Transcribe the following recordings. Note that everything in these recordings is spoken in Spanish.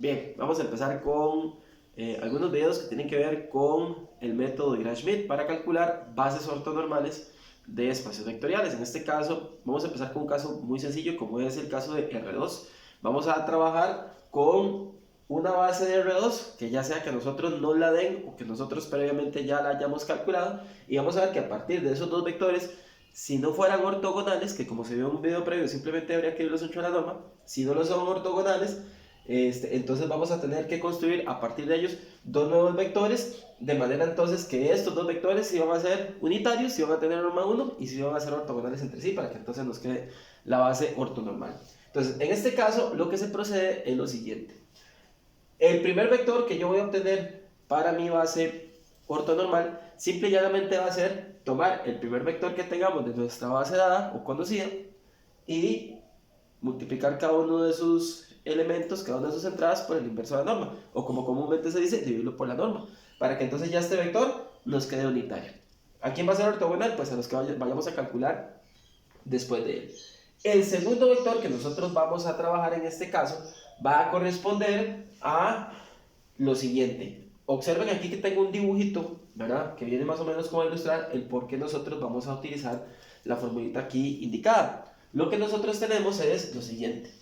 Bien, vamos a empezar con algunos videos que tienen que ver con el método de Gram-Schmidt para calcular bases ortonormales de espacios vectoriales. En este caso, vamos a empezar con un caso muy sencillo, como es el caso de R2. Vamos a trabajar con una base de R2, que ya sea que nosotros no la den o que nosotros previamente ya la hayamos calculado, y vamos a ver que a partir de esos dos vectores, si no fueran ortogonales, que como se vio en un video previo, simplemente habría que irlos entre la norma, si no lo son ortogonales, entonces vamos a tener que construir a partir de ellos dos nuevos vectores, de manera entonces que estos dos vectores si van a ser unitarios, si van a tener norma 1 y si van a ser ortogonales entre sí, para que entonces nos quede la base ortonormal. Entonces, en este caso, lo que se procede es lo siguiente. El primer vector que yo voy a obtener para mi base ortonormal, simple y llanamente va a ser tomar el primer vector que tengamos de nuestra base dada o conocida y multiplicar cada uno de sus elementos, cada una de sus entradas por el inverso de la norma, o como comúnmente se dice, dividirlo por la norma, para que entonces ya este vector nos quede unitario. ¿A quién va a ser ortogonal? Pues a los que vayamos a calcular después de él. El segundo vector que nosotros vamos a trabajar en este caso va a corresponder a lo siguiente. Observen aquí que tengo un dibujito, ¿verdad? Que viene más o menos como a ilustrar el por qué nosotros vamos a utilizar la formulita aquí indicada. Lo que nosotros tenemos es lo siguiente.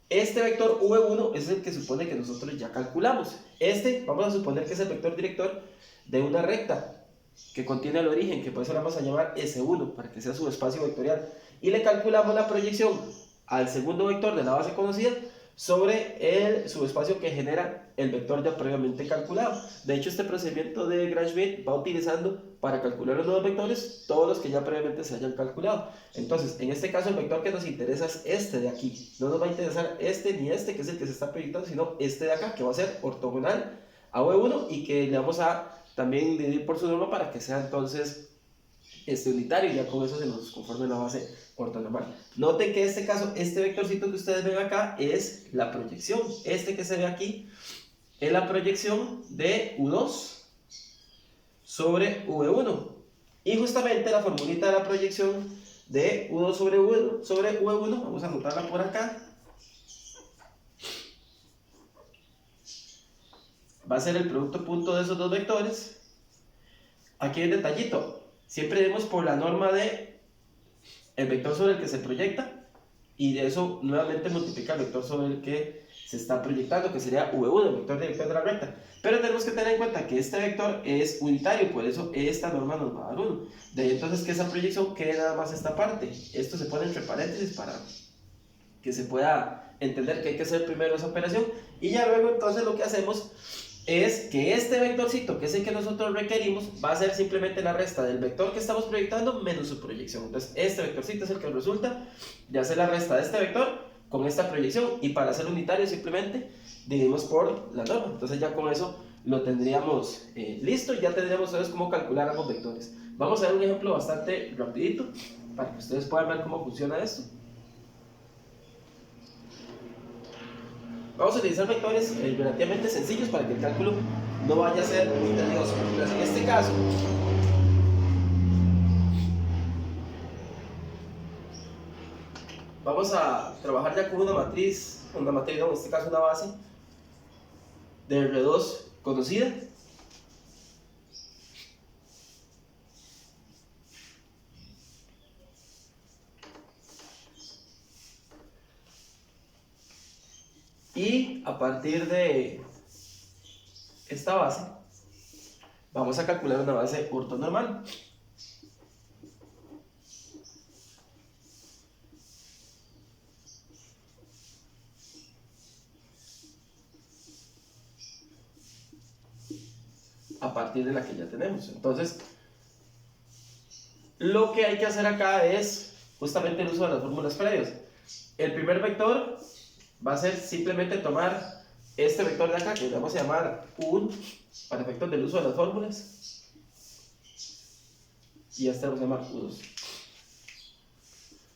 Este vector v1 es el que supone que nosotros ya calculamos. Vamos a suponer que es el vector director de una recta que contiene el origen, que por eso la vamos a llamar S1, para que sea su espacio vectorial. Y le calculamos la proyección al segundo vector de la base conocida sobre el subespacio que genera el vector ya previamente calculado. De hecho, este procedimiento de Gram-Schmidt va utilizando para calcular los nuevos vectores todos los que ya previamente se hayan calculado. Entonces, en este caso, el vector que nos interesa es este de aquí. No nos va a interesar este ni este, que es el que se está proyectando, sino este de acá, que va a ser ortogonal a V1 y que le vamos a también dividir por su norma para que sea entonces unitario, y ya con eso se nos conforme la base ortonormal. Noten que en este caso, este vectorcito que ustedes ven acá es la proyección. Este que se ve aquí es la proyección de U2 sobre V1. Y justamente la formulita de la proyección de U2 sobre V1, vamos a anotarla por acá, va a ser el producto punto de esos dos vectores. Aquí hay un detallito. Siempre vemos por la norma de el vector sobre el que se proyecta y de eso nuevamente multiplica el vector sobre el que se está proyectando, que sería V1, el vector director de la recta. Pero tenemos que tener en cuenta que este vector es unitario, por eso esta norma nos va a dar 1. De ahí entonces que esa proyección quede nada más esta parte. Esto se pone entre paréntesis para que se pueda entender que hay que hacer primero esa operación. Y ya luego entonces lo que hacemos es que este vectorcito, que es el que nosotros requerimos, va a ser simplemente la resta del vector que estamos proyectando menos su proyección. Entonces este vectorcito es el que resulta de hacer la resta de este vector con esta proyección, y para hacer unitario simplemente dividimos por la norma. Entonces ya con eso lo tendríamos listo, y ya tendríamos entonces cómo calcular ambos vectores. Vamos a ver un ejemplo bastante rapidito para que ustedes puedan ver cómo funciona esto. Vamos a utilizar vectores relativamente sencillos para que el cálculo no vaya a ser muy tedioso. Entonces, en este caso, vamos a trabajar ya con una matriz no, en este caso una base de R2 conocida. Y a partir de esta base, vamos a calcular una base ortonormal. A partir de la que ya tenemos. Entonces, lo que hay que hacer acá es justamente el uso de las fórmulas previas. El primer vector va a ser simplemente tomar este vector de acá, que le vamos a llamar U1 para efectos del uso de las fórmulas, y este lo vamos a llamar U2.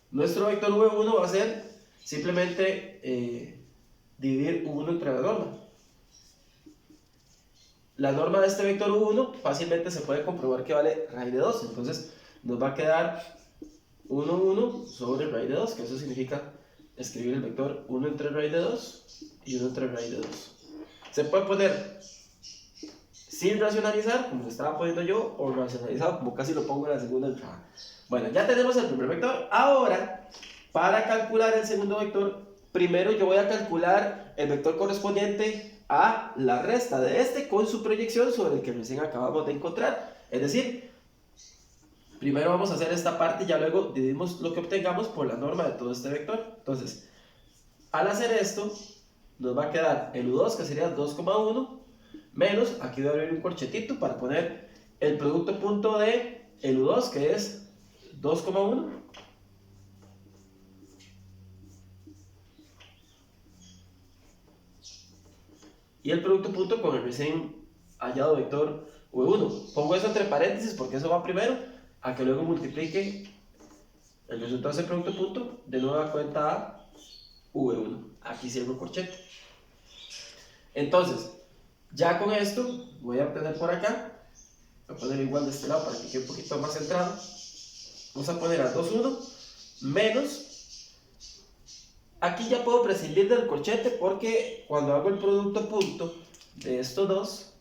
Nuestro vector V1 va a ser simplemente dividir U1 entre la norma. La norma de este vector U1 fácilmente se puede comprobar que vale raíz de 2, entonces nos va a quedar 1, 1 sobre raíz de 2, que eso significa escribir el vector 1 entre raíz de 2 y uno entre raíz de 2. Se puede poner sin racionalizar, como lo estaba poniendo yo, o racionalizado, como casi lo pongo en la segunda entrada. Bueno, ya tenemos el primer vector. Ahora, para calcular el segundo vector, primero yo voy a calcular el vector correspondiente a la resta de este con su proyección sobre el que recién acabamos de encontrar. Es decir, primero vamos a hacer esta parte y ya luego dividimos lo que obtengamos por la norma de todo este vector. Entonces, al hacer esto, nos va a quedar el U2, que sería 2,1, menos, aquí voy a abrir un corchetito para poner el producto punto de el U2, que es 2,1, y el producto punto con el recién hallado vector V1. Pongo eso entre paréntesis porque eso va primero, a que luego multiplique el resultado de ese producto punto de nueva cuenta a V1. Aquí cierro el corchete. Entonces, ya con esto voy a obtener por acá, voy a poner igual de este lado para que quede un poquito más centrado. Vamos a poner a 2,1 menos, aquí ya puedo prescindir del corchete porque cuando hago el producto punto de estos dos,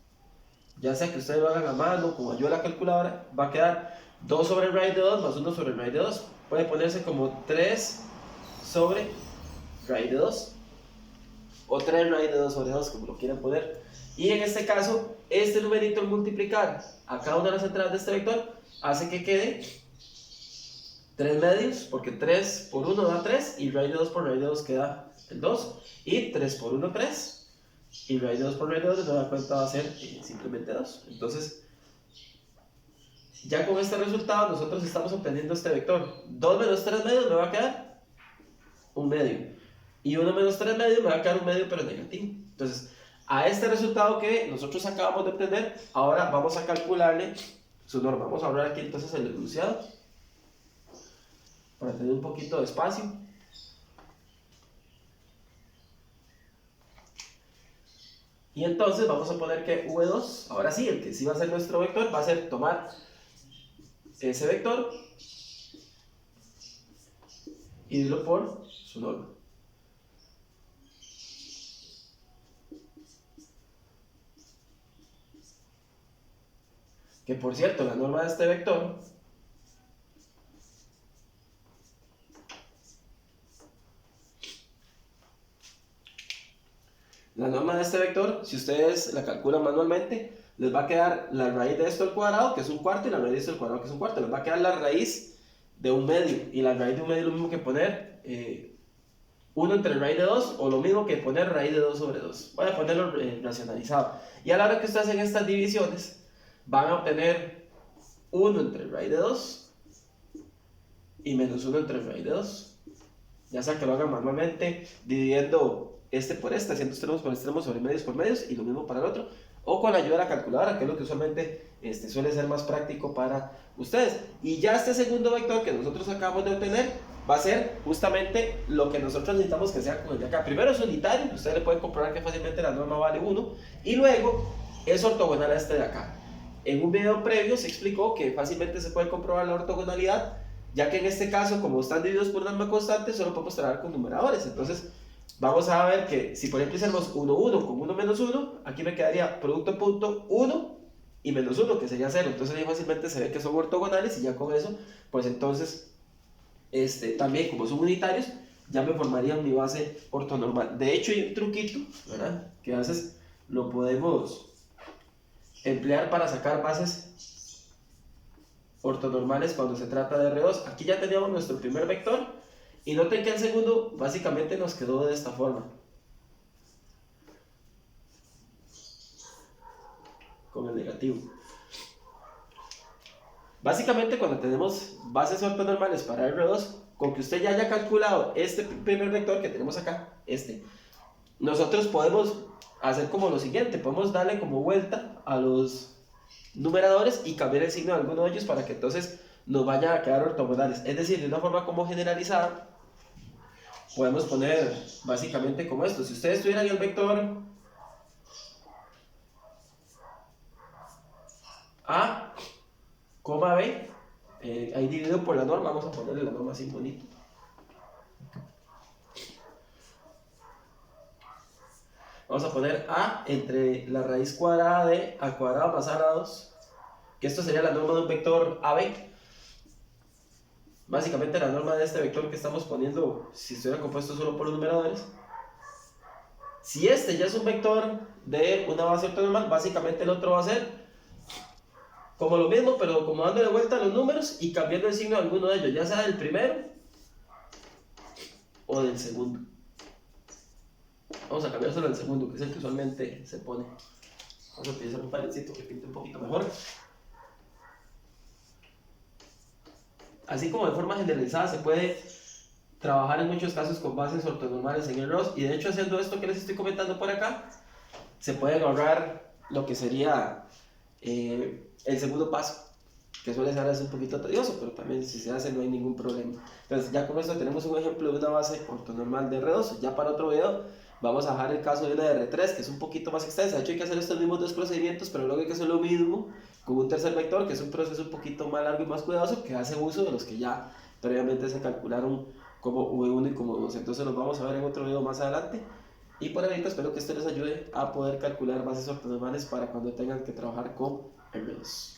ya sea que ustedes lo hagan a mano, como yo la calculadora, va a quedar 2 sobre raíz de 2 más 1 sobre raíz de 2. Puede ponerse como 3 sobre raíz de 2 o 3 raíz de 2 sobre 2, como lo quieran poner. Y en este caso, este numerito al multiplicar a cada una de las entradas de este vector hace que quede 3 medios, porque 3 por 1 da 3 y raíz de 2 por raíz de 2 queda el 2, y 3 por 1 3 y raíz de 2 por raíz de 2 de nueva cuenta va a ser simplemente 2. Entonces, ya con este resultado nosotros estamos obteniendo este vector. 2 menos 3 medios me va a quedar un medio, y 1 menos 3 medios me va a quedar un medio pero negativo. Entonces, a este resultado que nosotros acabamos de obtener, ahora vamos a calcularle su norma. Vamos a hablar aquí entonces el enunciado para tener un poquito de espacio. Y entonces vamos a poner que V2, ahora sí, el que sí va a ser nuestro vector, va a ser tomar ese vector y dividirlo por su norma. Que por cierto, la norma de este vector si ustedes la calculan manualmente, les va a quedar la raíz de esto al cuadrado, que es un cuarto, y la raíz de esto al cuadrado, que es un cuarto. Les va a quedar la raíz de un medio, y la raíz de un medio es lo mismo que poner 1 entre raíz de 2, o lo mismo que poner raíz de 2 sobre 2. Voy a ponerlo racionalizado. Y a la hora que ustedes hacen estas divisiones, van a obtener 1 entre raíz de 2 y menos 1 entre raíz de 2. Ya sea que lo hagan manualmente, dividiendo este por este, haciendo extremos por extremos sobre medios por medios, y lo mismo para el otro, o con la ayuda de la calculadora, que es lo que usualmente suele ser más práctico para ustedes. Y ya este segundo vector que nosotros acabamos de obtener va a ser justamente lo que nosotros necesitamos que sea con el de acá. Primero es unitario, ustedes le pueden comprobar que fácilmente la norma vale 1, y luego es ortogonal a este de acá. En un video previo se explicó que fácilmente se puede comprobar la ortogonalidad, ya que en este caso, como están divididos por una norma constante, solo podemos trabajar con numeradores. Entonces, vamos a ver que si por ejemplo hiciéramos 1, 1 con 1 menos 1, aquí me quedaría producto punto 1 y menos 1, que sería 0. Entonces ahí fácilmente se ve que son ortogonales, y ya con eso, pues entonces, también como son unitarios, ya me formarían mi base ortonormal. De hecho, hay un truquito, ¿verdad?, que a veces lo podemos emplear para sacar bases ortonormales cuando se trata de R2. Aquí ya teníamos nuestro primer vector, y noten que el segundo básicamente nos quedó de esta forma, con el negativo. Básicamente, cuando tenemos bases ortonormales para R2, con que usted ya haya calculado este primer vector que tenemos acá, nosotros podemos hacer como lo siguiente: podemos darle como vuelta a los numeradores y cambiar el signo de alguno de ellos para que entonces nos vayan a quedar ortogonales. Es decir, de una forma como generalizada, podemos poner básicamente como esto. Si ustedes tuvieran el vector A, B, ahí dividido por la norma, vamos a ponerle la norma así bonito. Vamos a poner A entre la raíz cuadrada de A cuadrado más A a la 2, que esto sería la norma de un vector AB. Básicamente la norma de este vector que estamos poniendo, si estuviera compuesto solo por los numeradores. Si este ya es un vector de una base ortonormal, básicamente el otro va a ser como lo mismo, pero como dándole vuelta a los números y cambiando el signo de alguno de ellos, ya sea del primero o del segundo. Vamos a cambiárselo al segundo, que es el que usualmente se pone. Vamos a utilizar un palecito que pinte un poquito mejor. Así como de forma generalizada se puede trabajar en muchos casos con bases ortonormales en el ROS, y de hecho haciendo esto que les estoy comentando por acá, se puede ahorrar lo que sería el segundo paso, que suele ser un poquito tedioso, pero también si se hace no hay ningún problema. Entonces ya con esto tenemos un ejemplo de una base ortonormal de R2. Ya para otro video vamos a dejar el caso de una de R3, que es un poquito más extensa. De hecho hay que hacer estos mismos dos procedimientos, pero luego hay que hacer lo mismo con un tercer vector, que es un proceso un poquito más largo y más cuidadoso, que hace uso de los que ya previamente se calcularon como V1 y como V2. Entonces los vamos a ver en otro video más adelante. Y por ahorita espero que esto les ayude a poder calcular bases ortonormales para cuando tengan que trabajar con R2.